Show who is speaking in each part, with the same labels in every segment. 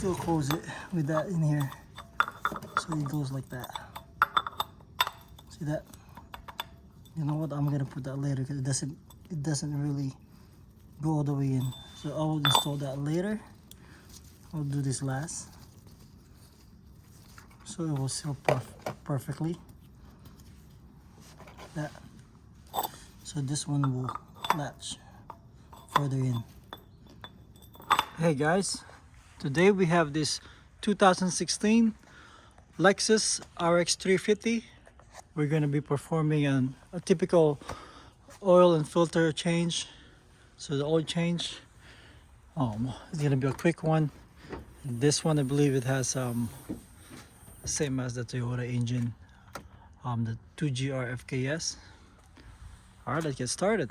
Speaker 1: still close it with that in here. So it goes like that. See that? You know what? I'm gonna put that later because it doesn't really go all the way in. So I will install that later. I'll do this last. So it will seal perfectly. That. So this one will latch further in. Hey guys, today we have this 2016 Lexus RX350. We're going to be performing a typical oil and filter change. So the oil change, it's going to be a quick one. This one, I believe it has same as the Toyota engine, the 2GR-FKS. All right, let's get started.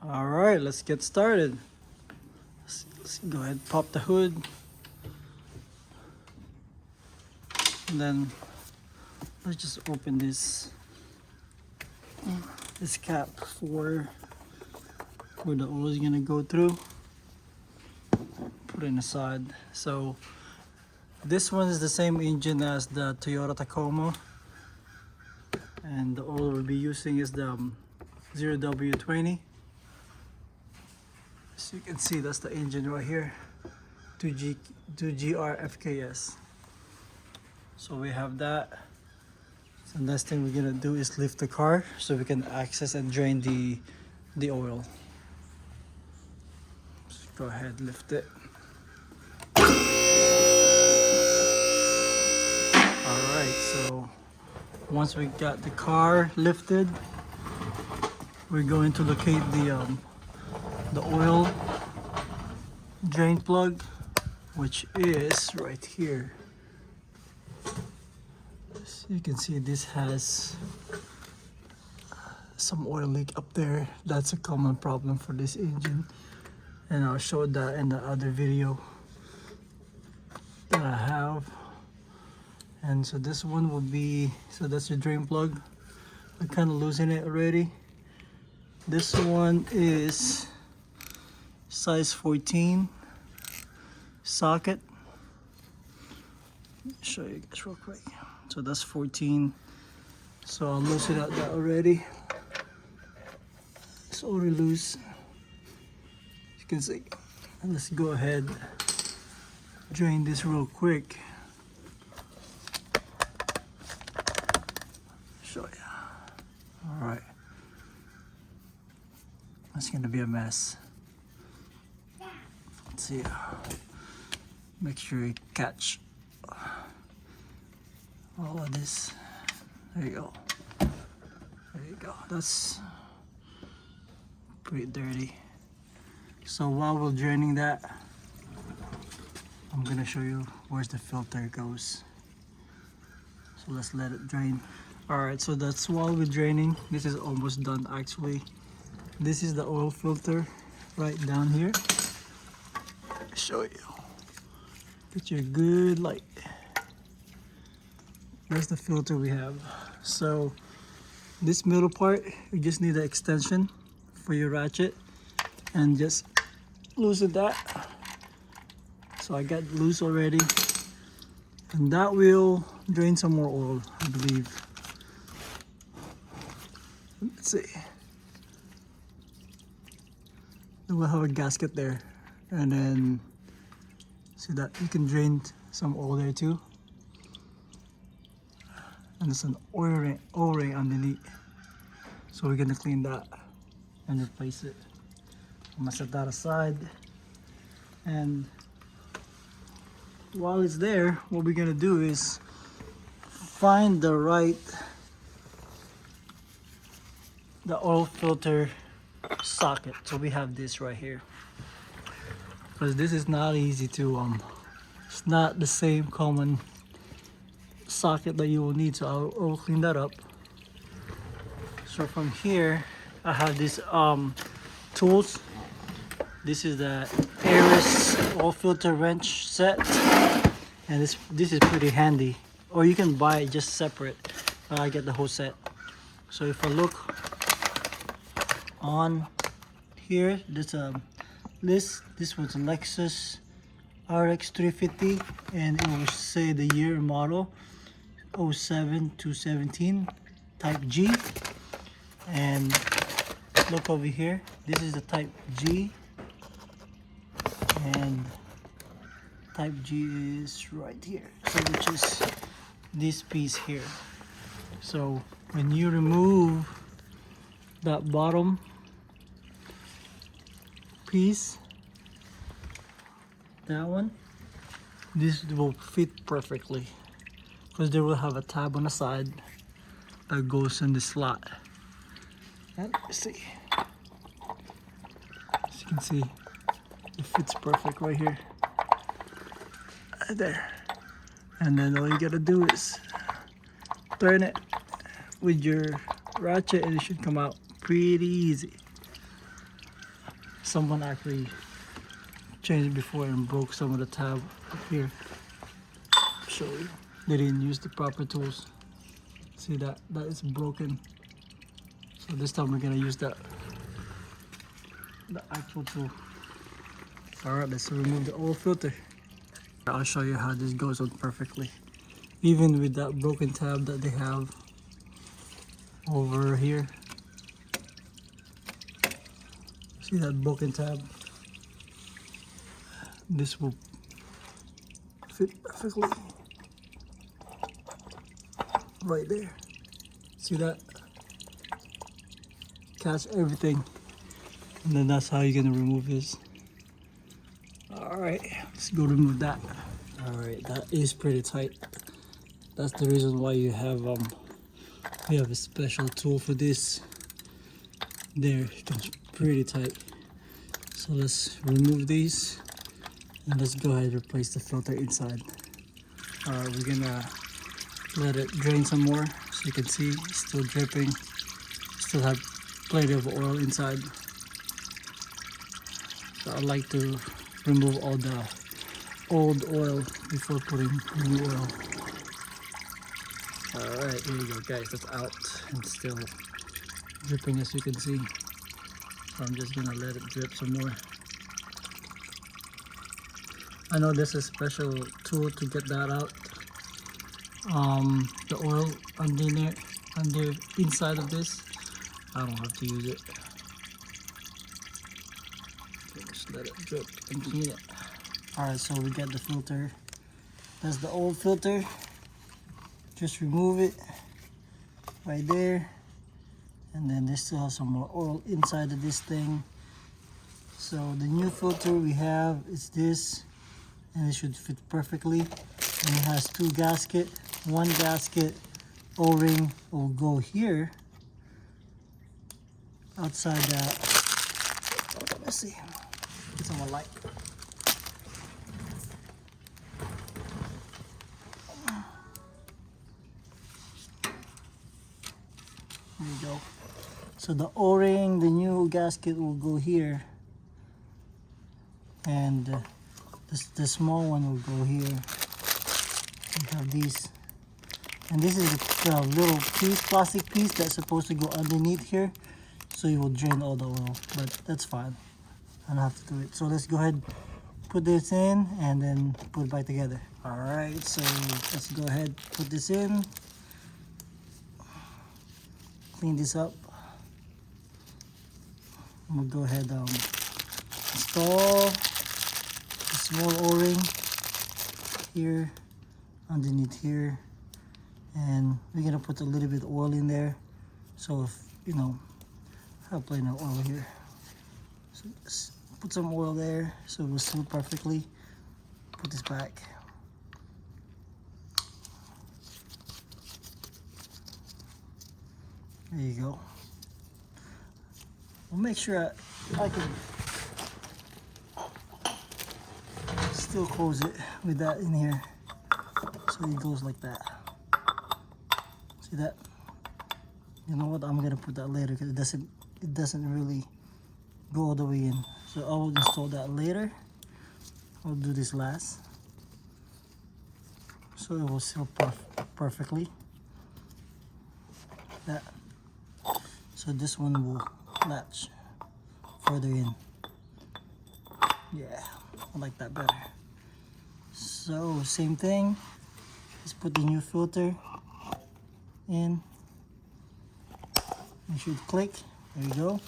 Speaker 1: All right, let's get started. Let's go ahead, pop the hood, and then let's just open this cap for where the oil is gonna go through. Put it aside. So this one is the same engine as the Toyota Tacoma, and the oil we'll be using is the 0W20. So you can see that's the engine right here, 2GR-FKS. So we have that. So next thing we're gonna do is lift the car so we can access and drain the oil. Just go ahead, lift it. Alright, so once we got the car lifted, we're going to locate the oil drain plug, which is right here. So you can see this has some oil leak up there. That's a common problem for this engine, and I'll show that in the other video that I have. And so this one will be, so that's the drain plug. I kind of loosen it already. This one is size 14 socket. Let me show you guys real quick. So that's 14. So I'll loosen out that already. It's already loose, as you can see. And let's go ahead, drain this real quick. Show you. All right. That's gonna be a mess. Let's see. Make sure you catch all of this. There you go. There you go. That's pretty dirty. So while we're draining that, I'm gonna show you where's the filter goes. So let's let it drain. All right, so that's while we're draining. This is almost done actually. This is the oil filter right down here. Show you. Get you a good light. That's the filter we have. So this middle part, you just need an extension for your ratchet and just loosen that. So I got loose already, and that will drain some more oil, I believe. Let's see. Then we'll have a gasket there, and then see that you can drain some oil there too. And there's an O-ring underneath, so we're gonna clean that and replace it. I'm gonna set that aside, and while it's there, what we're gonna do is find the oil filter socket. So we have this right here, because this is not easy to it's not the same common socket that you will need, so I'll clean that up. So from here I have these tools. This is the Aris oil filter wrench set, and this is pretty handy. Or you can buy it just separate, but I get the whole set. So if I look on here, there's a list. This was a Lexus RX350, and it will say the year and model 07 to 17 type G. And look over here, this is the type G, and type G is right here, so which is this piece here. So when you remove that bottom piece, that one, this will fit perfectly because they will have a tab on the side that goes in the slot. And let's see, as you can see, it fits perfect right here, right there. And then all you gotta do is turn it with your ratchet and it should come out pretty easy. Someone actually changed it before and broke some of the tab up here. I'll show you. They didn't use the proper tools. See that is broken. So this time we're gonna use the actual tool. Alright, let's remove the oil filter. I'll show you how this goes on perfectly. Even with that broken tab that they have over here. See that broken tab? This will fit perfectly right there. See that? Catch everything. And then that's how you're gonna remove this. Alright, let's go remove that. Alright, that is pretty tight. That's the reason why you have a special tool for this. There, it comes pretty tight. So let's remove these and let's go ahead and replace the filter inside. Alright, we're gonna let it drain some more. So you can see it's still dripping. Still have plenty of oil inside. So I like to remove all the old oil before putting new oil. Alright, here you go guys, that's out and still dripping as you can see. So I'm just gonna let it drip some more. I know there's a special tool to get that out. The oil under inside of this, I don't have to use it. Okay, just let it drip and clean it. Alright, so we got the filter. That's the old filter. Just remove it right there. And then they still have some more oil inside of this thing. So the new filter we have is this, and it should fit perfectly. And it has two gaskets. One gasket O-ring will go here outside that. Let's see. Get some more light. There you go. So the O-ring, the new gasket will go here, and the small one will go here. We have these, and this is the little piece, plastic piece that's supposed to go underneath here, so you will drain all the oil. But that's fine. I don't have to do it. So let's go ahead, put this in, and then put it back together. All right. So let's go ahead, put this in. Clean this up. I'm gonna go ahead install a small O-ring here underneath here, and we're gonna put a little bit of oil in there. So if you know, I have plenty of oil here. So just put some oil there so it will seal perfectly. Put this back. There you go. We'll make sure I can still close it with that in here. So it goes like that. See that? You know what? I'm gonna put that later because it doesn't really go all the way in. So I will install that later. I'll do this last, so it will seal perfectly. That. So this one will latch further in. Yeah, I like that better. So same thing, just put the new filter in. Make sure to click. There you go.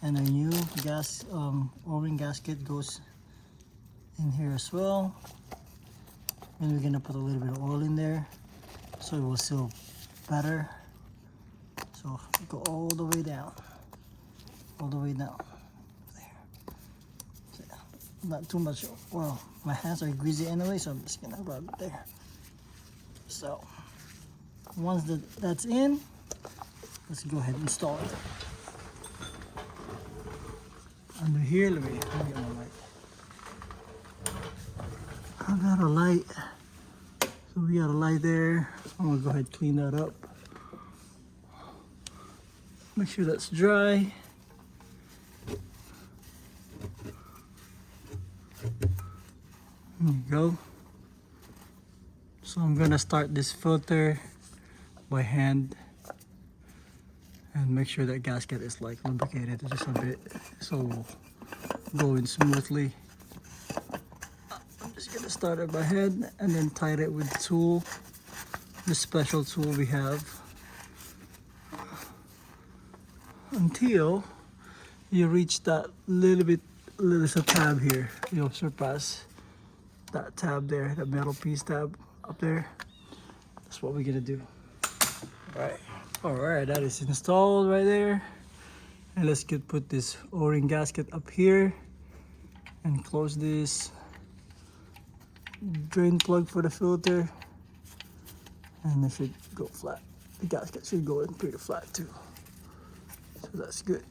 Speaker 1: And our new gas O-ring gasket goes in here as well. And we're gonna put a little bit of oil in there so it will seal better. So go all the way down, all the way down there. So, not too much oil. My hands are greasy anyway, so I'm just gonna rub it there. So once that's in, let's go ahead and install it. Under here, let me get my light. I got a light. So we got a light there. I'm gonna go ahead and clean that up. Make sure that's dry. There you go. So I'm gonna start this filter by hand and make sure that gasket is like lubricated just a bit so going smoothly. I'm just gonna start it by hand and then tighten it with the tool, the special tool we have, until you reach that little tab here. You'll surpass that tab there, that metal piece tab up there. That's what we're gonna do. All right, that is installed right there. And let's put this O-ring gasket up here and close this drain plug for the filter, and it should go flat. The gasket should go in pretty flat too, so that's good.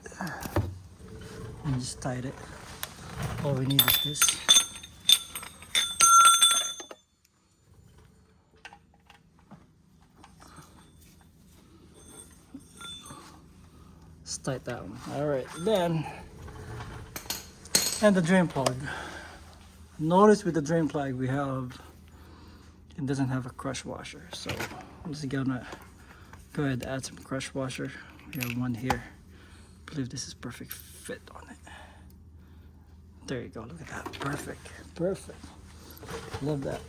Speaker 1: And just tighten it. All we need is this. Tight that one. All right, then, and the drain plug. Notice with the drain plug we have, it doesn't have a crush washer, so I'm just gonna go ahead and add some crush washer. We have one here. I believe this is perfect fit on it. There you go, look at that, perfect. Love that.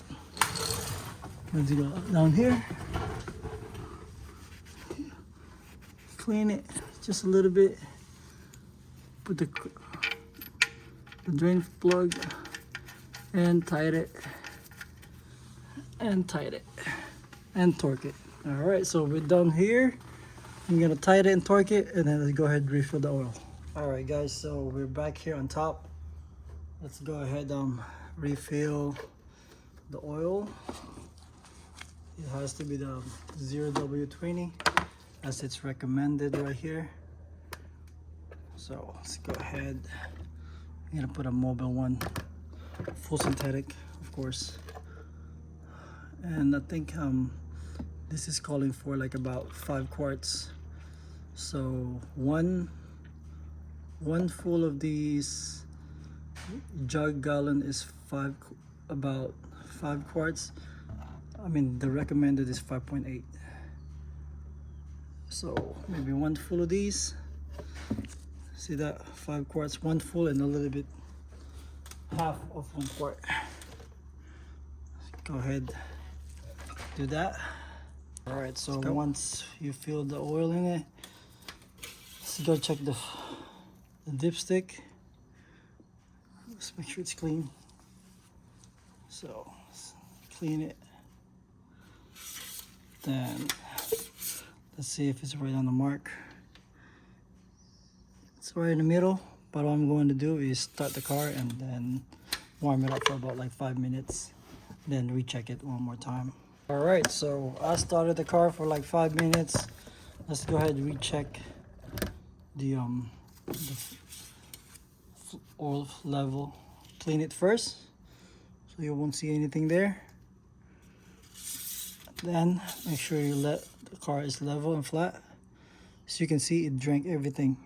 Speaker 1: Let's go down here, clean it just a little bit, put the drain plug and tighten it and torque it. All right, so we're done here. I'm gonna tighten it and torque it, and then let's go ahead and refill the oil. All right guys, so we're back here on top. Let's go ahead refill the oil. It has to be the 0W20 as it's recommended right here. So let's go ahead. I'm gonna put a mobile one, full synthetic, of course. And I think this is calling for like about 5 quarts. So one full of these jug gallon is about 5 quarts. I mean, the recommended is 5.8. So maybe one full of these. See that? 5 quarts, one full, and a little bit, half of 1 quart. Go ahead, do that. All right, so once you fill the oil in it, let's go check the dipstick. Let's make sure it's clean. So clean it. Then let's see if it's right on the mark. It's right in the middle, but what I'm going to do is start the car and then warm it up for about like 5 minutes, then recheck it one more time. All right, so I started the car for like 5 minutes. Let's go ahead and recheck the oil level. Clean it first so you won't see anything there. Then make sure you let the car is level and flat. So you can see it drank everything.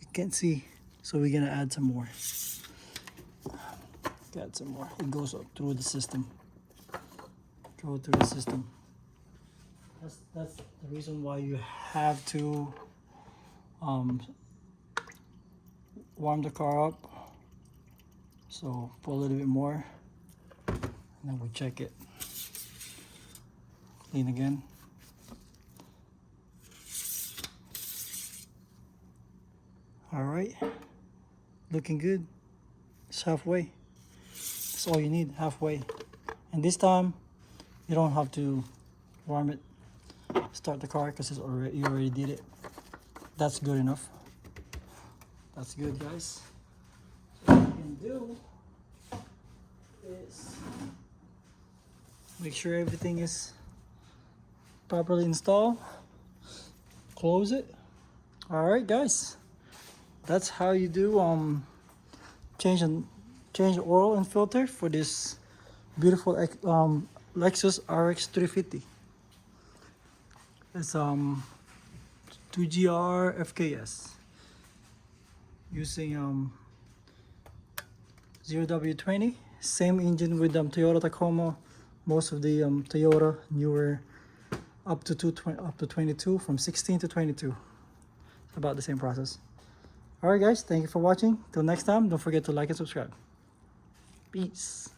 Speaker 1: You can't see, so we're gonna add some more. got some more. It goes up through the system. Go through the system. That's the reason why you have to warm the car up. So put a little bit more, and then we check it. Clean again. All right, looking good. It's halfway. That's all you need, halfway. And this time, you don't have to warm it. Start the car because you already did it. That's good enough. That's good, guys. So what you can do is make sure everything is properly installed. Close it. All right, guys. That's how you do change oil and filter for this beautiful Lexus RX350. It's 2GR-FKS using 0W20, same engine with Toyota Tacoma. Most of the Toyota newer up to 22, from 16 to 22. It's about the same process. Alright guys, thank you for watching. Till next time, don't forget to like and subscribe. Peace.